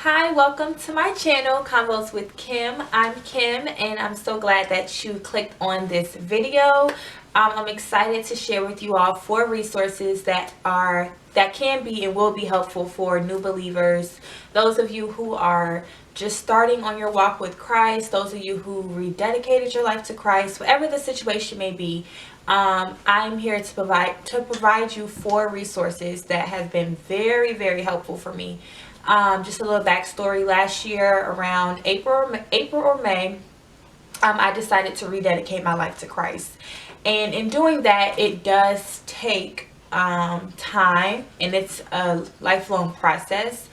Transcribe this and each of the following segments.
Hi, welcome to my channel, Convos with Kim. I'm Kim and I'm so glad that you clicked on this video. I'm excited to share with you all 4 resources that can be and will be helpful for new believers, those of you who are just starting on your walk with Christ, those of you who rededicated your life to Christ, whatever the situation may be. I'm here to provide you 4 resources that have been very, very helpful for me. Just a little backstory. Last year around April or May, I decided to rededicate my life to Christ. And in doing that, it does take time, and it's a lifelong process.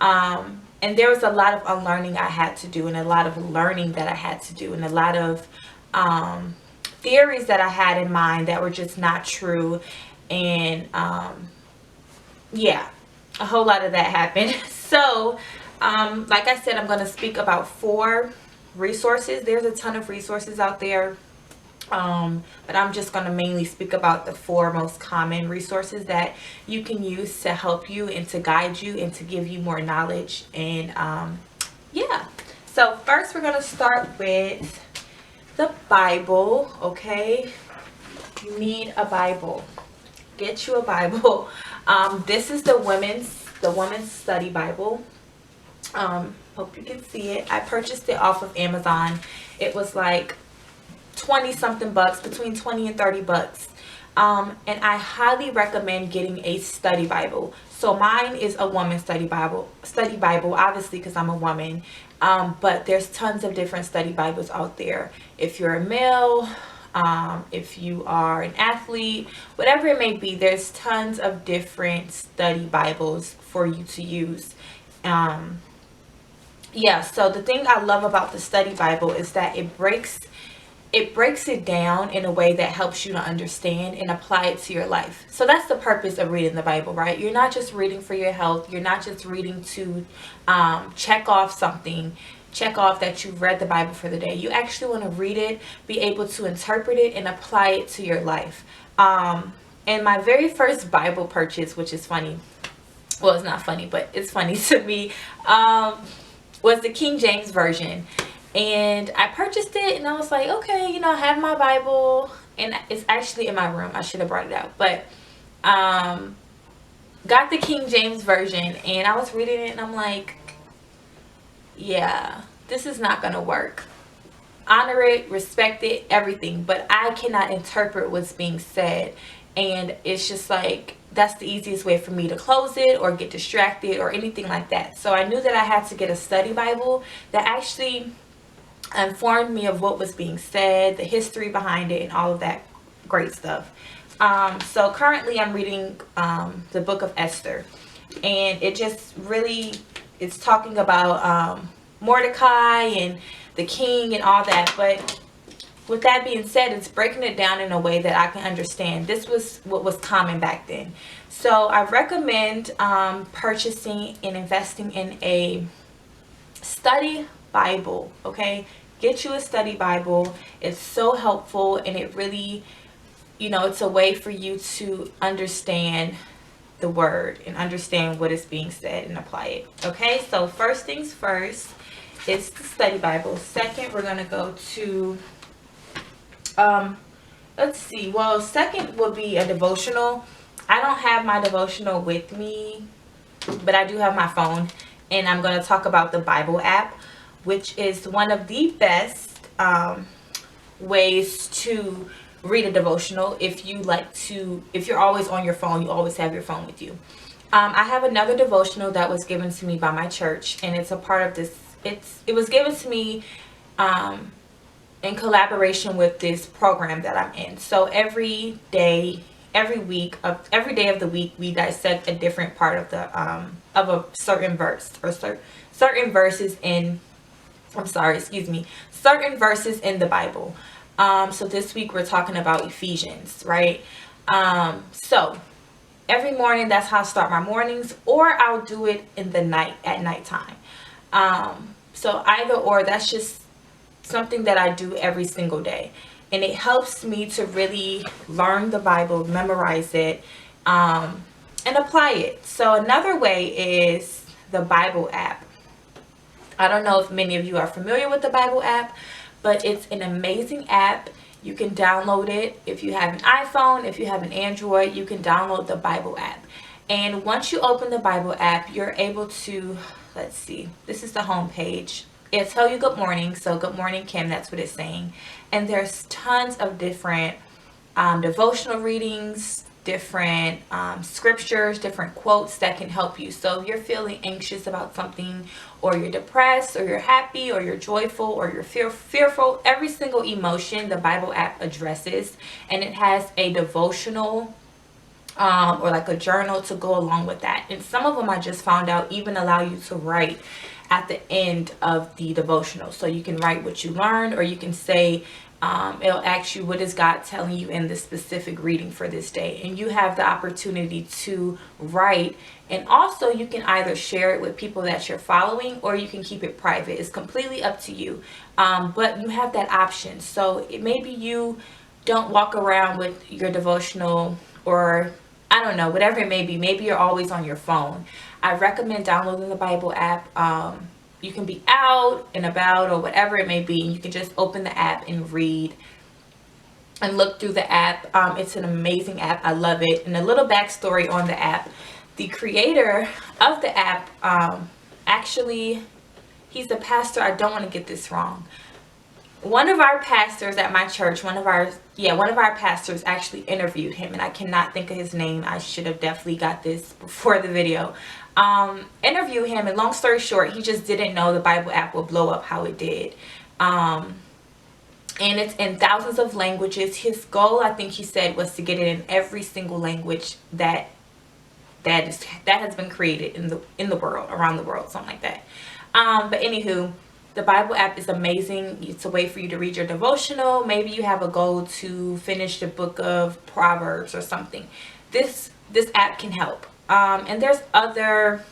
And there was a lot of unlearning I had to do, and a lot of learning that I had to do, and a lot of theories that I had in mind that were just not true. And yeah, a whole lot of that happened. So like I said, I'm going to speak about 4 resources. There's a ton of resources out there, but I'm just going to mainly speak about the 4 most common resources that you can use to help you and to guide you and to give you more knowledge. And yeah, so first we're going to start with the Bible. Okay, you need a Bible. Get you a Bible. This is the women's study Bible. Hope you can see it. I purchased it off of Amazon. It was like 20 something bucks, between 20 and 30 bucks. And I highly recommend getting a study Bible. So mine is a woman's study Bible, obviously, because I'm a woman. But there's tons of different study Bibles out there. If you're a male, if you are an athlete, whatever it may be, there's tons of different study Bibles for you to use. Yeah, so the thing I love about the study Bible is that it breaks it down in a way that helps you to understand and apply it to your life. So that's the purpose of reading the Bible, right? You're not just reading for your health. You're not just reading to check off something, check off that you've read the Bible for the day. You actually want to read it, be able to interpret it, and apply it to your life. And my very first Bible purchase, which is funny, well, it's not funny, but it's funny to me, was the King James Version. And I purchased it and I was like, okay, I have my Bible, and it's actually in my room. I should have brought it out, but got the King James Version, and I was reading it and I'm like, yeah, this is not gonna work. Honor it, respect it, everything, but I cannot interpret what's being said. And it's just like, that's the easiest way for me to close it or get distracted or anything like that. So I knew that I had to get a study Bible that actually informed me of what was being said, the history behind it, and all of that great stuff. So currently I'm reading the book of Esther, and it just really, it's talking about Mordecai and the king and all that. But with that being said, it's breaking it down in a way that I can understand. This was what was common back then. So I recommend purchasing and investing in a study Bible. Okay, get you a study Bible. It's so helpful, and it really, it's a way for you to understand the word and understand what is being said and apply it. Okay, so first things first, it's the study Bible. Second, we're going to go to let's see, well, second would be a devotional. I don't have my devotional with me, but I do have my phone, and I'm going to talk about the Bible app, which is one of the best ways to read a devotional. If you're always on your phone, you always have your phone with you. I have another devotional that was given to me by my church, and it's a part of this. It was given to me in collaboration with this program that I'm in. So every day of the week, we dissect a different part of a certain verse, or certain verses in certain verses in the Bible. So this week we're talking about Ephesians, right? So every morning, that's how I start my mornings, or I'll do it in the night, at nighttime. So either or, that's just something that I do every single day, and it helps me to really learn the Bible, memorize it, and apply it. So another way is the Bible app. I don't know if many of you are familiar with the Bible app, but it's an amazing app. You can download it. If you have an iPhone, if you have an Android, you can download the Bible app. And once you open the Bible app, you're able to, let's see, this is the home page. It'll tell you good morning. So good morning, Kim, that's what it's saying. And there's tons of different devotional readings, different scriptures, different quotes that can help you. So if you're feeling anxious about something, or you're depressed, or you're happy, or you're joyful, or you're fearful, every single emotion the Bible app addresses, and it has a devotional or like a journal to go along with that. And some of them, I just found out, even allow you to write at the end of the devotional. So you can write what you learned, or you can say, it'll ask you, what is God telling you in this specific reading for this day? And you have the opportunity to write. And also you can either share it with people that you're following, or you can keep it private. It's completely up to you. But you have that option. So maybe you don't walk around with your devotional, or I don't know, whatever it may be. Maybe you're always on your phone. I recommend downloading the Bible app. You can be out and about, or whatever it may be, and you can just open the app and read and look through the app. It's an amazing app. I love it. And a little backstory on the app. The creator of the app, actually, he's a pastor. I don't want to get this wrong. One of our pastors at my church, one of our pastors actually interviewed him, and I cannot think of his name. I should have definitely got this before the video. Interview him, and long story short, he just didn't know the Bible app would blow up how it did. And it's in thousands of languages. His goal, I think he said, was to get it in every single language that has been created in the world, around the world, something like that. But anywho, the Bible app is amazing. It's a way for you to read your devotional. Maybe you have a goal to finish the book of Proverbs or something. This app can help. And there's other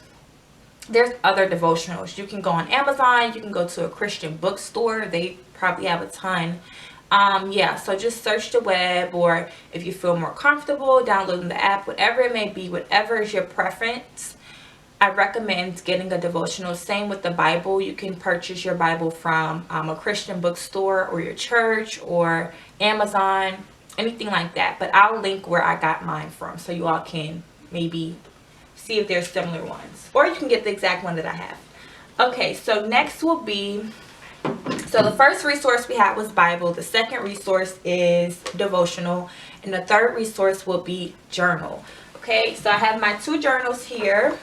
devotionals. You can go on Amazon. You can go to a Christian bookstore. They probably have a ton. Yeah, so just search the web, or if you feel more comfortable downloading the app, whatever it may be, whatever is your preference, I recommend getting a devotional. Same with the Bible. You can purchase your Bible from a Christian bookstore, or your church, or Amazon, anything like that. But I'll link where I got mine from, so you all can maybe see if there's similar ones, or you can get the exact one that I have. Okay, so next will be, so the first resource we had was Bible. The second resource is devotional, and the third resource will be journal. Okay, so I have my two journals here.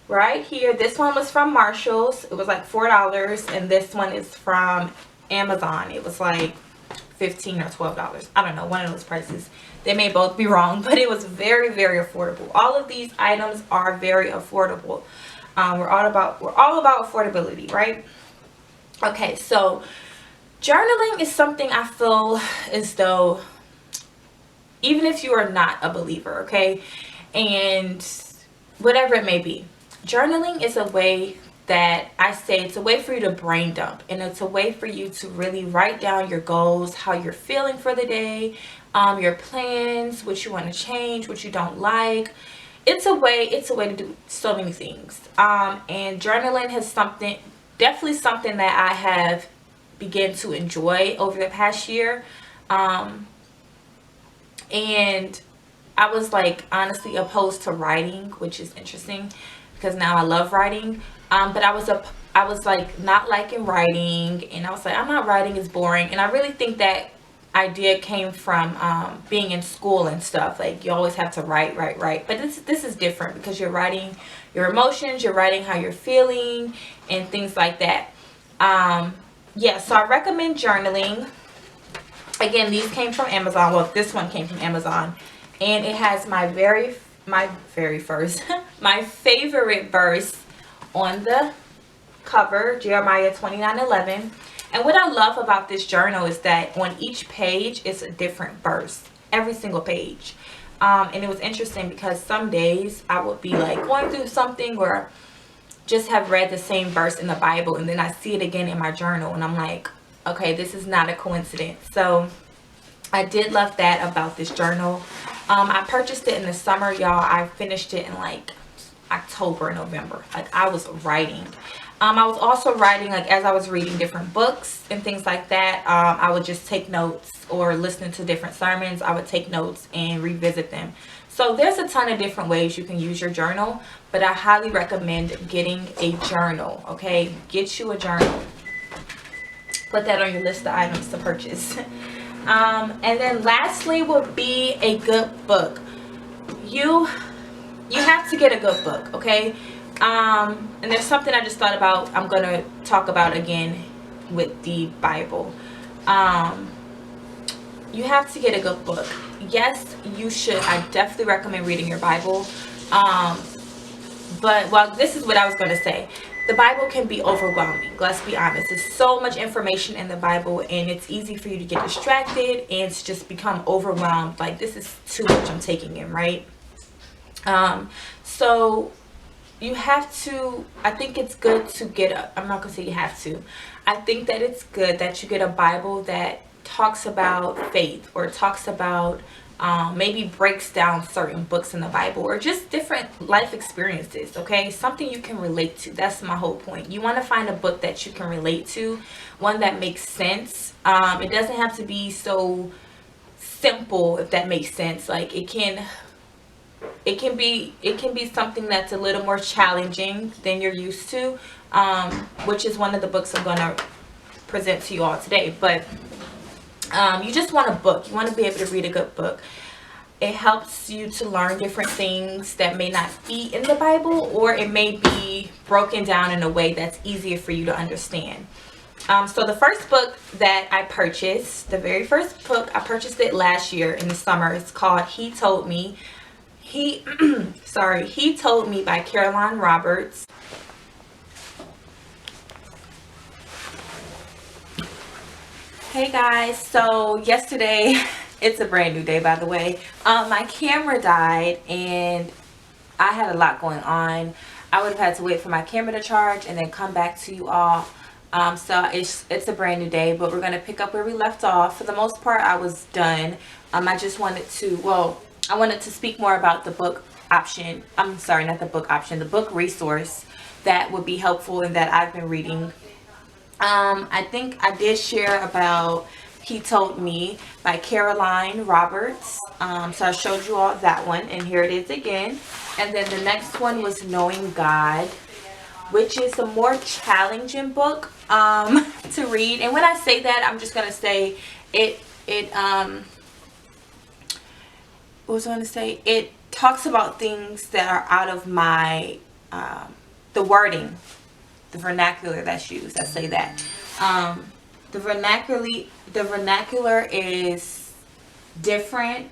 Right here, this one was from Marshall's. It was like $4, and this one is from Amazon. It was like $15 or $12. I don't know, one of those prices. They may both be wrong, but it was very, very affordable. All of these items are very affordable. We're all about affordability, right? Okay, so journaling is something I feel as though, even if you are not a believer, okay, and whatever it may be, journaling is a way that I say, it's a way for you to brain dump, and it's a way for you to really write down your goals, how you're feeling for the day, your plans, what you want to change, what you don't like. It's a way to do so many things. And journaling has definitely something that I have begun to enjoy over the past year. And I was like honestly opposed to writing, which is interesting because now I love writing. But I was like not liking writing, and I was like, I'm not writing, it's boring. And I really think that idea came from being in school and stuff. Like, you always have to write. But this is different because you're writing your emotions, you're writing how you're feeling and things like that. Yeah, so I recommend journaling. Again, these came from Amazon. Well, this one came from Amazon, and it has my favorite verse on the cover, Jeremiah 29:11. And what I love about this journal is that on each page is a different verse, every single page. And it was interesting because some days I would be like going through something, or just have read the same verse in the Bible, and then I see it again in my journal, and I'm like, okay, this is not a coincidence. So I did love that about this journal. I purchased it in the summer, y'all. I finished it in like October, November. Like, I was writing. I was also writing, like, as I was reading different books and things like that. I would just take notes, or listening to different sermons, I would take notes and revisit them. So there's a ton of different ways you can use your journal, but I highly recommend getting a journal, okay? Get you a journal. Put that on your list of items to purchase. And then lastly would be a good book. You have to get a good book, okay? And there's something I just thought about, I'm going to talk about again with the Bible. You have to get a good book. Yes, you should. I definitely recommend reading your Bible. But, well, this is what I was going to say. The Bible can be overwhelming. Let's be honest. There's so much information in the Bible, and it's easy for you to get distracted and to just become overwhelmed. Like, this is too much I'm taking in, right? So you have to, I think it's good to get I'm not going to say you have to. I think that it's good that you get a Bible that talks about faith, or talks about maybe breaks down certain books in the Bible, or just different life experiences, okay? Something you can relate to. That's my whole point. You want to find a book that you can relate to, one that makes sense. It doesn't have to be so simple, if that makes sense. Like, it can be something that's a little more challenging than you're used to, which is one of the books I'm going to present to you all today. But you just want a book. You want to be able to read a good book. It helps you to learn different things that may not be in the Bible, or it may be broken down in a way that's easier for you to understand. So the first book that I purchased, the very first book, I purchased it last year in the summer. It's called He Told Me. He Told Me by Karolyne Roberts. Hey guys, so yesterday, it's a brand new day by the way, my camera died and I had a lot going on. I would have had to wait for my camera to charge and then come back to you all. So it's a brand new day, but we're going to pick up where we left off. For the most part, I was done. I just wanted to, I wanted to speak more about the book option. I'm sorry, not the book option, the book resource that would be helpful and that I've been reading. I think I did share about He Told Me by Karolyne Roberts. So I showed you all that one, and here it is again. And then the next one was Knowing God, which is a more challenging book to read. And when I say that, I'm just gonna say it talks about things that are out of my the wording, the vernacular that's used. I say that the vernacular is different,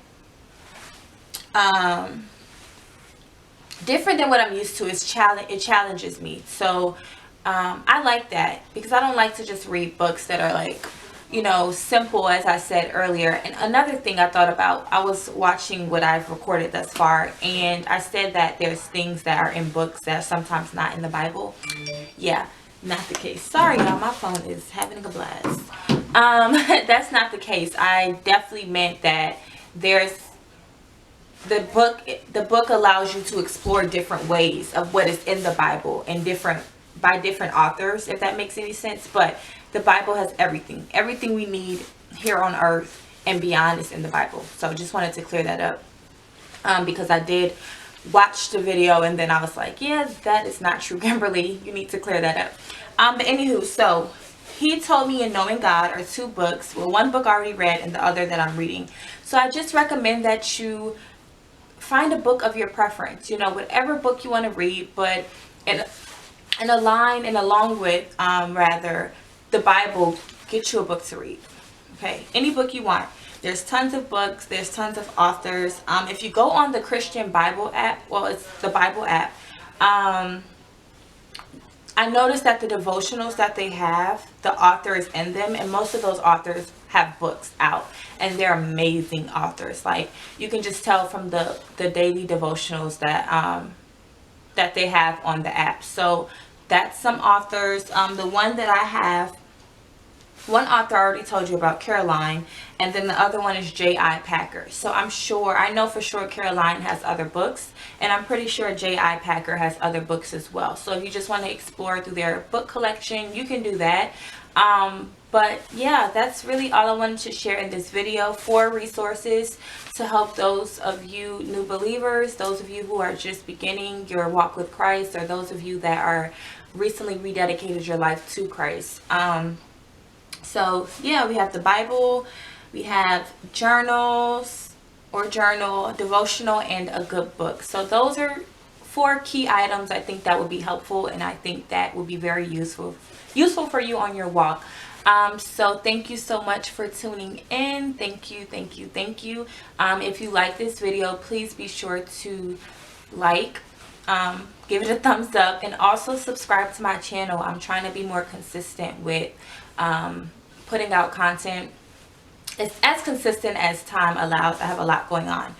different than what I'm used to. It challenges me. So I like that, because I don't like to just read books that are like, you know, simple, as I said earlier. And another thing I thought about, I was watching what I've recorded thus far, and I said that there's things that are in books that are sometimes not in the Bible. Yeah, not the case. Sorry y'all, my phone is having a blast. That's not the case. I definitely meant that there's the book allows you to explore different ways of what is in the Bible, and by different authors, if that makes any sense. But the Bible has everything we need here on earth and beyond is in the Bible. So just wanted to clear that up, because I did watch the video and then I was like, yeah, that is not true, Kimberly. You need to clear that up. But anywho, so He Told Me and Knowing God are two books. Well, one book I already read and the other that I'm reading. So I just recommend that you find a book of your preference. You know, whatever book you want to read, but in along with rather the Bible, get you a book to read. Okay, any book you want. There's tons of books. There's tons of authors. If you go on the Christian Bible app, well, it's the Bible app. I noticed that the devotionals that they have, the author is in them, and most of those authors have books out, and they're amazing authors. Like, you can just tell from the daily devotionals that they have on the app. So that's some authors. The one that I have one author I already told you about, Karolyne, and then the other one is J.I. Packer. So I know for sure Karolyne has other books, and I'm pretty sure J.I. Packer has other books as well. So if you just want to explore through their book collection, you can do that. But yeah, that's really all I wanted to share in this video. 4 resources to help those of you new believers, those of you who are just beginning your walk with Christ, or those of you that are recently rededicated your life to Christ. So yeah, we have the Bible, we have journals or journal, devotional, and a good book. So those are 4 key items I think that would be helpful, and I think that would be very useful for you on your walk. So thank you so much for tuning in. Thank you. If you like this video, please be sure to like, give it a thumbs up, and also subscribe to my channel. I'm trying to be more consistent with putting out content. It's as consistent as time allows. I have a lot going on.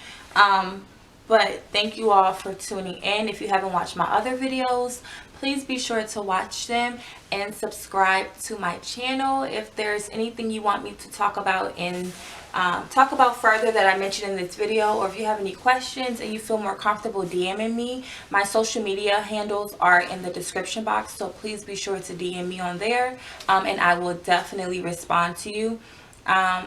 But thank you all for tuning in. If you haven't watched my other videos, please be sure to watch them and subscribe to my channel. If there's anything you want me to talk about further that I mentioned in this video, or if you have any questions and you feel more comfortable DMing me, my social media handles are in the description box, so please be sure to DM me on there, and I will definitely respond to you.